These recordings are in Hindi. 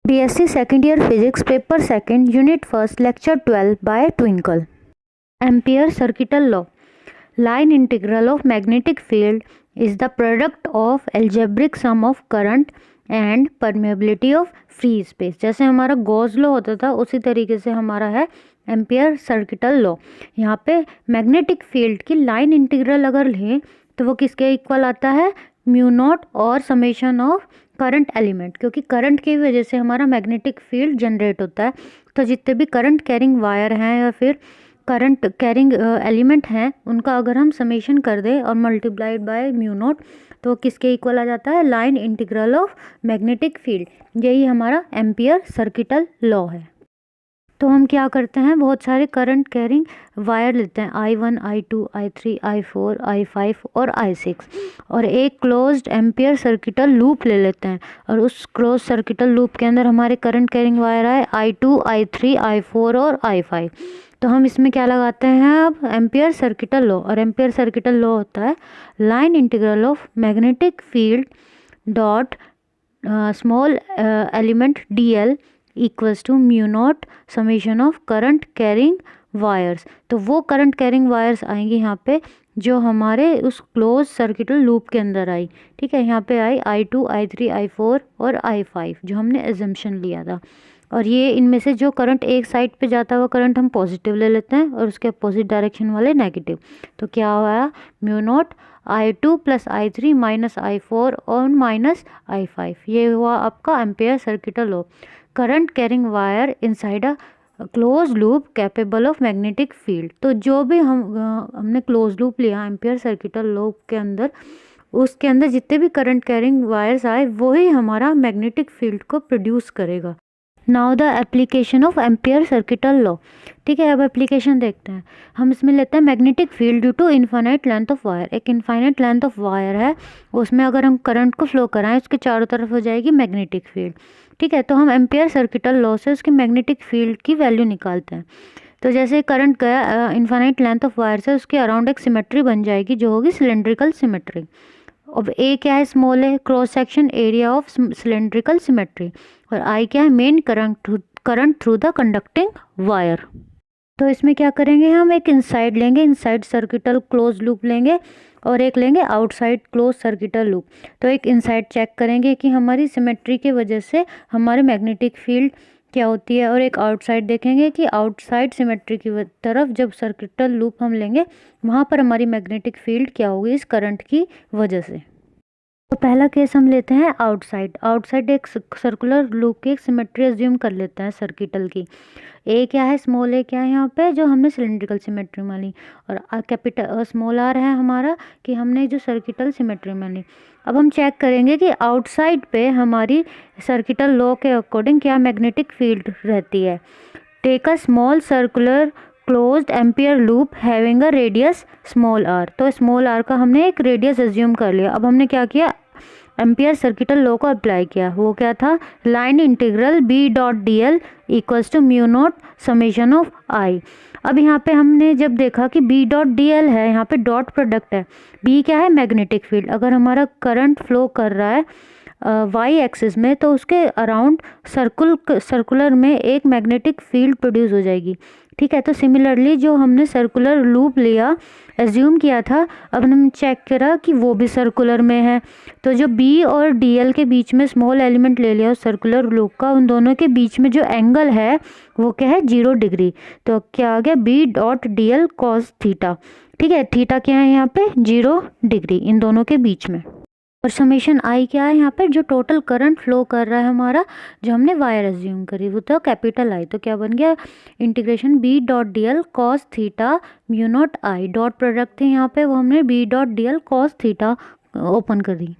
BSc Second Year Physics, Paper 2, Unit 1, Lecture 12 by Twinkle. Ampere circuital law. Line integral of magnetic field is the product of algebraic sum of current and permeability of free space. जैसे हमारा गॉस लॉ होता था उसी तरीके से हमारा है एम्पियर सर्किटल लॉ। यहाँ पे मैग्नेटिक फील्ड की लाइन इंटीग्रल अगर लें तो वो किसके इक्वल आता है, म्यू नॉट और समेशन ऑफ करंट एलिमेंट, क्योंकि करंट की वजह से हमारा मैग्नेटिक फील्ड जनरेट होता है। तो जितने भी करंट कैरिंग वायर हैं या फिर करंट कैरिंग एलिमेंट हैं उनका अगर हम समेशन कर दें और मल्टीप्लाइड बाय म्यू नॉट तो किसके इक्वल आ जाता है, line integral of magnetic field. यही हमारा एम्पियर सर्किटल लॉ है। तो हम क्या करते हैं, बहुत सारे करंट कैरिंग वायर लेते हैं, I1, I2, I3, I4, I5 और I6, और एक क्लोज्ड एम्पियर सर्किटल लूप ले लेते हैं और उस क्लोज सर्किटल लूप के अंदर हमारे करंट कैरिंग वायर आए I2, I3, I4 और I5। तो हम इसमें क्या लगाते हैं, अब एम्पियर सर्किटल लॉ। और एम्पियर सर्किटल लॉ होता है line integral of magnetic field dot small element DL equals to mu naught summation of current carrying wires. तो वो करंट कैरिंग वायर्स आएंगी यहाँ पे जो हमारे उस क्लोज सर्किटल लूप के अंदर आई। ठीक है, यहाँ पे आई I2, I3, I4 और I5 जो हमने एजम्पशन लिया था। और ये इनमें से जो करंट एक साइड पे जाता है वो करंट हम पॉजिटिव ले लेते हैं और उसके अपोजिट डायरेक्शन वाले नेगेटिव। तो क्या हुआ, mu naught I2 plus I3 minus I4 और माइनस I5। ये हुआ आपका ampere circuital law. Current carrying wire inside a close loop capable of magnetic field. तो जो भी हमने क्लोज लूप लिया एम्पियर सर्किटल लॉ के अंदर, उसके अंदर जितने भी करंट कैरिंग वायर्स आए वही हमारा मैग्नेटिक फील्ड को प्रोड्यूस करेगा। Now the application of ampere circuital law. ठीक है, अब एप्लीकेशन देखते हैं। हम इसमें लेते हैं magnetic field due to infinite length of wire. एक इनफाइनाइट लेंथ ऑफ वायर है, उसमें अगर हम करंट को फ्लो कराएं उसके चारों तरफ हो जाएगी मैग्नेटिक फील्ड। ठीक है, तो हम एम्पियर सर्किटल लॉ से उसकी मैग्नेटिक फील्ड की वैल्यू निकालते हैं। तो जैसे करंट गया इनफाइनाइट लेंथ ऑफ वायर से, उसके अराउंड एक सिमेट्री बन जाएगी जो होगी सिलेंड्रिकल सिमेट्री। अब ए क्या है, स्मॉल है, cross section area of cylindrical symmetry, और आई क्या है, main current through the conducting wire. तो इसमें क्या करेंगे, हम एक इनसाइड लेंगे, इनसाइड सर्किटल क्लोज लूप लेंगे और एक लेंगे आउटसाइड क्लोज सर्किटल लूप। तो एक इनसाइड चेक करेंगे कि हमारी सिमेट्री की वजह से हमारे मैग्नेटिक फील्ड क्या होती है, और एक आउटसाइड देखेंगे कि आउटसाइड सिमेट्री की तरफ जब सर्किटल लूप हम लेंगे वहाँ पर हमारी मैग्नेटिक फील्ड क्या होगी इस करंट की वजह से। तो पहला केस हम लेते हैं आउटसाइड। आउटसाइड एक सर्कुलर लूप की एक सिमेट्री अज्यूम कर लेते हैं सर्किटल की। ए क्या है, स्मॉल ए क्या है यहाँ पे, जो हमने सिलेंड्रिकल सिमेट्री में ली, और कैपिटल स्मॉल आर है हमारा कि हमने जो सर्किटल सिमेट्री में ली। अब हम चेक करेंगे कि आउटसाइड पे हमारी सर्किटल लॉ के अकॉर्डिंग क्या मैग्नेटिक फील्ड रहती है। Take a small circular closed Ampere loop having a radius small are. तो स्मॉल आर का हमने एक रेडियस अज्यूम कर लिया। अब हमने क्या किया, एम्पियर सर्किटल लॉ को अप्लाई किया। वो क्या था, line integral B dot DL equals to mu naught summation of I। अब यहाँ पे हमने जब देखा कि B डॉट DL है, यहाँ पे डॉट प्रोडक्ट है, B क्या है, मैग्नेटिक फील्ड। अगर हमारा करंट फ्लो कर रहा है Y एक्सिस में तो उसके अराउंड सर्कुलर में एक मैग्नेटिक फील्ड प्रोड्यूस हो जाएगी। ठीक है, तो सिमिलरली जो हमने सर्कुलर लूप लिया एज्यूम किया था, अब हमने चेक करा कि वो भी सर्कुलर में है। तो जो B और DL के बीच में स्मॉल एलिमेंट ले लिया उस सर्कुलर लूप का, उन दोनों के बीच में जो एंगल है वो क्या है, 0 डिग्री। तो क्या आ गया, B dot DL cos theta. ठीक है, थीटा क्या है यहाँ पे, 0 डिग्री इन दोनों के बीच में। और समेशन I क्या है यहाँ पे, जो टोटल करंट फ्लो कर रहा है हमारा, जो हमने वायर एज्यूम करी वो तो कैपिटल I। तो क्या बन गया, integration B dot DL cos theta mu naught I। Dot product थे यहाँ पे, वो हमने B dot DL cos theta open कर दी।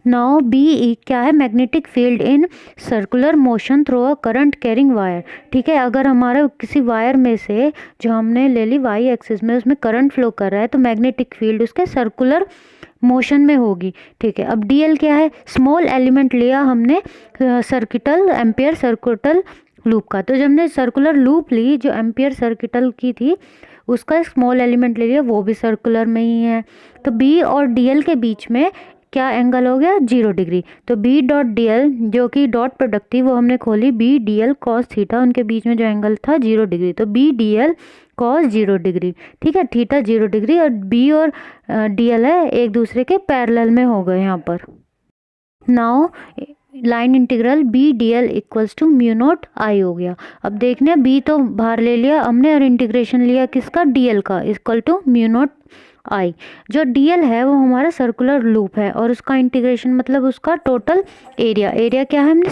नाउ B क्या है, magnetic field in circular motion through a current carrying wire. ठीक है, अगर हमारा किसी वायर में से जो हमने ले ली Y एक्सिस में उसमें करंट फ्लो कर रहा है तो मैग्नेटिक फील्ड उसके सर्कुलर मोशन में होगी। ठीक है, अब DL क्या है, स्मॉल एलिमेंट लिया हमने सर्किटल एम्पियर सर्किटल लूप का। तो जब हमने सर्कुलर लूप ली जो एम्पियर सर्किटल की थी उसका स्मॉल एलिमेंट ले लिया, वो भी सर्कुलर में ही है। तो B और DL के बीच में क्या एंगल हो गया 0 डिग्री। तो बी डॉट डी एल जो कि डॉट प्रोडक्ट थी वो हमने खोली, B D L cos theta, उनके बीच में जो एंगल था 0 डिग्री, तो B D L cos 0 degree. ठीक है, थीटा 0 डिग्री और बी और डी एल है एक दूसरे के पैरेलल में हो गए यहाँ पर। Now line integral B D L equals to mu naught I हो गया। अब देखने बी तो बाहर ले लिया हमने और इंटीग्रेशन लिया किसका, डी एल का, इक्वल टू म्यू नॉट आई। जो डी एल है वो हमारा सर्कुलर लूप है और उसका इंटीग्रेशन मतलब उसका टोटल एरिया, एरिया क्या है हमने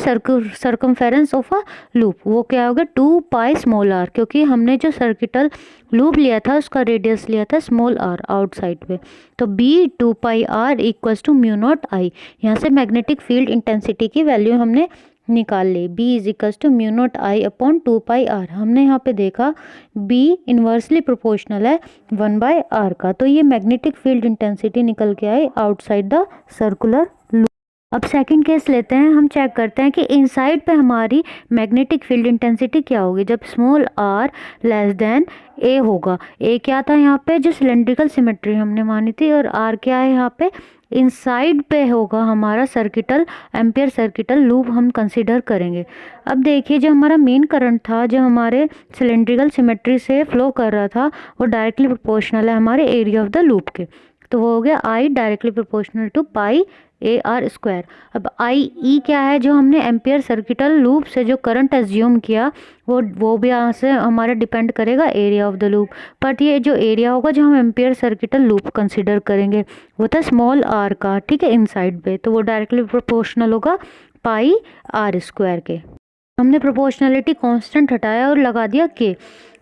सर्कमफेरेंस ऑफ अ लूप, वो क्या होगा 2 पाई स्मॉल आर, क्योंकि हमने जो सर्किटल लूप लिया था उसका रेडियस लिया था स्मॉल आर आउटसाइड पे। तो B 2 pi R equals to mu naught I. यहाँ से मैग्नेटिक फील्ड इंटेंसिटी की वैल्यू हमने निकाल ली, B is equals to mu naught I upon 2 pi R. हमने यहाँ पे देखा B इन्वर्सली प्रोपोर्शनल है 1 बाय आर का, तो ये मैग्नेटिक फील्ड इंटेंसिटी निकल के आई आउटसाइड द सर्कुलर लूप। अब सेकंड केस लेते हैं, हम चेक करते हैं कि इनसाइड पे हमारी मैग्नेटिक फील्ड इंटेंसिटी क्या होगी जब स्मॉल आर लेस देन ए होगा। ए क्या था यहाँ पे, जो सिलेंड्रिकल सिमेट्री हमने मानी थी, और आर क्या है यहाँ पे, इनसाइड पे होगा हमारा सर्किटल एम्पियर सर्किटल लूप हम कंसीडर करेंगे। अब देखिए जो हमारा मेन करंट था जो हमारे सिलेंड्रिकल सिमेट्री से फ्लो कर रहा था वो डायरेक्टली प्रोपोर्शनल है हमारे एरिया ऑफ द लूप के, तो वो हो गया I directly proportional to pi a r square. अब आई ई क्या है, जो हमने एम्पियर सर्किटल लूप से जो करंट एज्यूम किया वो भी यहाँ से हमारा डिपेंड करेगा area of the loop, but ये जो एरिया होगा जो हम एम्पियर सर्किटल लूप कंसिडर करेंगे वो था स्मॉल आर का, ठीक है, इनसाइड पे, तो वो डायरेक्टली प्रोपोर्शनल होगा पाई आर स्क्वायर के। हमने प्रोपोर्शनलिटी कांस्टेंट हटाया और लगा दिया के,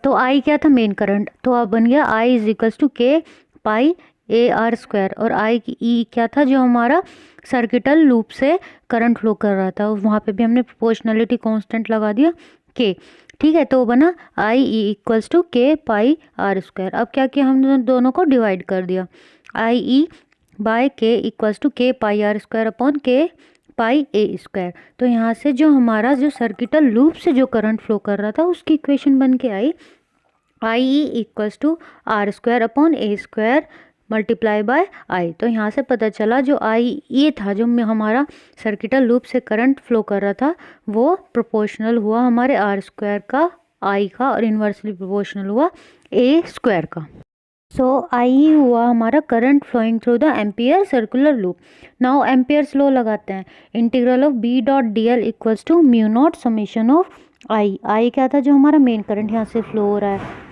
तो आई क्या था मेन करंट, तो अब बन गया आई इज इक्वल्स टू के पाई ए आर स्क्वायर, और आई की ई क्या था जो हमारा सर्किटल लूप से करंट फ्लो कर रहा था, वहाँ पे भी हमने प्रोपोर्शनलिटी कांस्टेंट लगा दिया के, ठीक है, तो बना आई ई इक्वल्स टू के पाई आर स्क्वायर। अब क्या किया हमने दोनों को डिवाइड कर दिया, आई ई बाय के इक्वल्स टू के पाई आर स्क्वायर अपॉन के पाई ए स्क्वायर। तो यहाँ से जो हमारा जो सर्किटल लूप से जो करंट फ्लो कर रहा था उसकी इक्वेशन बन के आई I E equals to R square upon A square multiply by I. तो यहाँ से पता चला जो आई ये था जो हमारा सर्किटल लूप से करंट फ्लो कर रहा था वो प्रोपोर्शनल हुआ हमारे आर स्क्वायर का आई का, और इन्वर्सली प्रोपोर्शनल हुआ ए स्क्वायर का। सो आई हुआ हमारा current flowing through the ampere circular loop. Now ampere's law लगाते हैं, integral of B dot D L equals to mu naught summation of I. I क्या था जो हमारा मेन करंट यहाँ से फ्लो हो रहा है।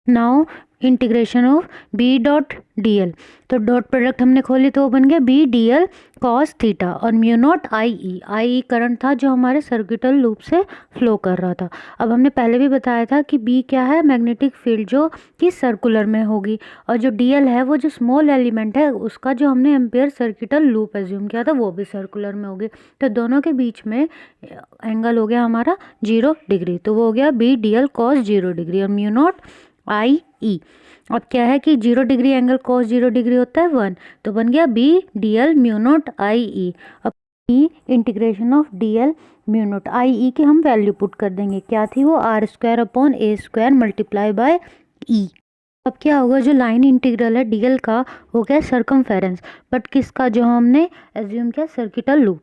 Now integration of B dot D L, तो डॉट प्रोडक्ट हमने खोली तो वो बन गया B D L cos theta, और म्यू नॉट आई ई करंट था जो हमारे सर्किटल लूप से फ्लो कर रहा था। अब हमने पहले भी बताया था कि बी क्या है, मैग्नेटिक फील्ड जो कि सर्कुलर में होगी, और जो डी एल है वो जो स्मॉल एलिमेंट है उसका जो हमने एम्पियर सर्किटल लूप एज्यूम किया था वो भी सर्कुलर में होगी, तो दोनों के बीच में एंगल हो गया हमारा 0 डिग्री, तो वो हो गया B D L cos 0 degree और म्यू नॉट आई ई। अब क्या है कि 0 डिग्री एंगल कॉस 0 डिग्री होता है 1, तो बन गया B D L mu naught आई ई। अब E integration of D L mu naught I E की हम वैल्यू पुट कर देंगे, क्या थी वो R square upon A square multiply by E. अब क्या होगा जो लाइन इंटीग्रल है डी एल का हो गया सर्कमफेरेंस, बट किसका, जो हमने एज्यूम किया सर्किटल लूप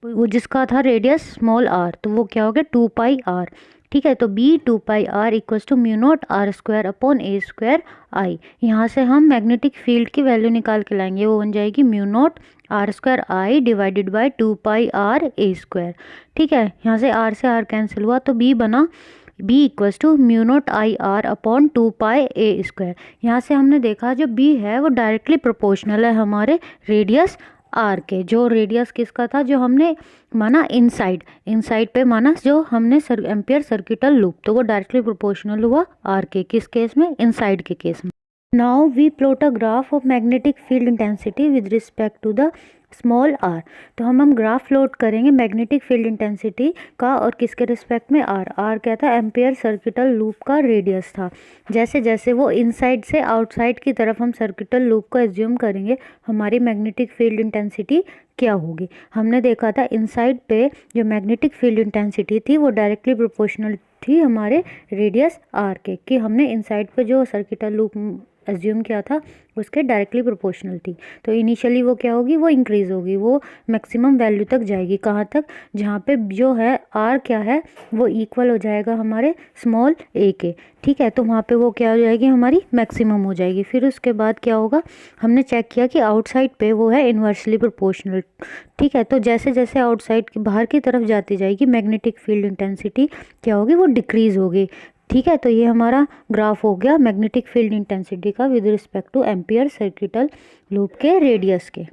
वो जिसका था रेडियस स्मॉल आर, तो वो क्या हो गया 2 पाई आर, ठीक है, तो B 2 pi R equals to mu naught are square upon A square I. यहाँ से हम मैग्नेटिक फील्ड की वैल्यू निकाल के लाएंगे, वो बन जाएगी mu naught are square I divided by 2 pi r a square, ठीक है, यहाँ से आर से आर कैंसिल हुआ तो बी बना B equals to mu naught I R upon 2 pi A square. यहाँ से हमने देखा जो बी है वो डायरेक्टली प्रोपोर्शनल है हमारे रेडियस आर के, जो रेडियस किसका था जो हमने माना इनसाइड पे माना जो हमने एम्पियर सर्किटल लूप, तो वो डायरेक्टली प्रोपोर्शनल हुआ आर के, किस केस में, इनसाइड के केस में। Now we plot a graph of magnetic field intensity with respect to the small are, तो हम ग्राफ प्लॉट करेंगे मैग्नेटिक फील्ड इंटेंसिटी का और किसके रिस्पेक्ट में, आर क्या था, एम्पियर सर्किटल लूप का रेडियस था। जैसे जैसे वो इनसाइड से आउटसाइड की तरफ हम सर्किटल लूप को एज्यूम करेंगे हमारी मैग्नेटिक फील्ड इंटेंसिटी क्या होगी। हमने देखा था इनसाइड पे जो मैग्नेटिक फील्ड इंटेंसिटी थी वो डायरेक्टली प्रोपोर्शनल थी हमारे रेडियस आर के, कि हमने इनसाइड पे जो सर्किटल लूप एज्यूम किया था उसके डायरेक्टली प्रोपोर्शनल थी। तो इनिशियली वो क्या होगी, वो इंक्रीज़ होगी, वो मैक्सिमम वैल्यू तक जाएगी। कहाँ तक, जहाँ पे जो है आर क्या है वो इक्वल हो जाएगा हमारे स्मॉल ए के, ठीक है। तो वहाँ पे वो क्या हो जाएगी, हमारी मैक्सिमम हो जाएगी। फिर उसके बाद क्या होगा, हमने चेक किया कि आउटसाइड पे वो है इन्वर्सली प्रोपोर्शनल, ठीक है। तो जैसे जैसे आउटसाइड की बाहर की तरफ जाती जाएगी मैग्नेटिक फील्ड इंटेंसिटी क्या होगी, वो डिक्रीज़ होगी, ठीक है। तो ये हमारा ग्राफ हो गया मैग्नेटिक फील्ड इंटेंसिटी का with respect two ampere circuital loop के रेडियस के।